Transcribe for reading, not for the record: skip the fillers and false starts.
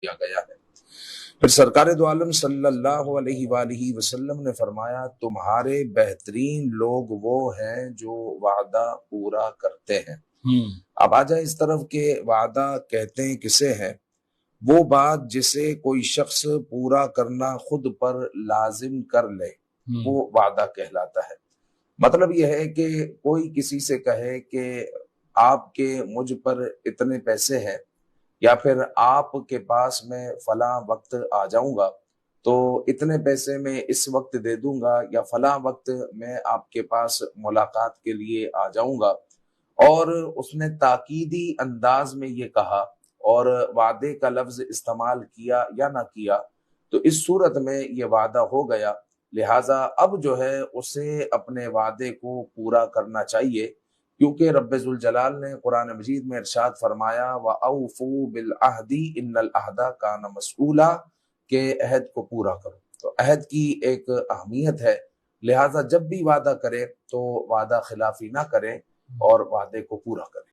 किया गया है। फिर सरकार दो आलम सल्लल्लाहु अलैहि वालैहि वसल्लम ने फरमाया, तुम्हारे बेहतरीन लोग वो हैं जो वादा पूरा करते हैं। अब आ जाए इस तरफ के वादा कहते हैं किसे हैं? वो बात जिसे कोई शख्स पूरा करना खुद पर लाजिम कर ले, वो वादा कहलाता है। मतलब यह है कि कोई किसी से कहे कि आपके मुझ पर इतने पैसे हैं, या फिर आपके पास मैं फलां वक्त आ जाऊंगा तो इतने पैसे मैं इस वक्त दे दूंगा, या फलां वक्त मैं आपके पास मुलाकात के लिए आ जाऊंगा, और उसने ताकीदी अंदाज में ये कहा और वादे का लफ्ज इस्तेमाल किया या ना किया, तो इस सूरत में ये वादा हो गया। लिहाजा अब जो है उसे अपने वादे को पूरा करना चाहिए, क्योंकि रब्बुल जलाल ने कुरान मजीद में इरशाद फरमाया, व औफू बिल अहदी इन्नल अहदा कान मसऊला, के अहद को पूरा करो। तो अहद की एक अहमियत है, लिहाजा जब भी वादा करें तो वादा खिलाफी ना करें और वादे को पूरा करें।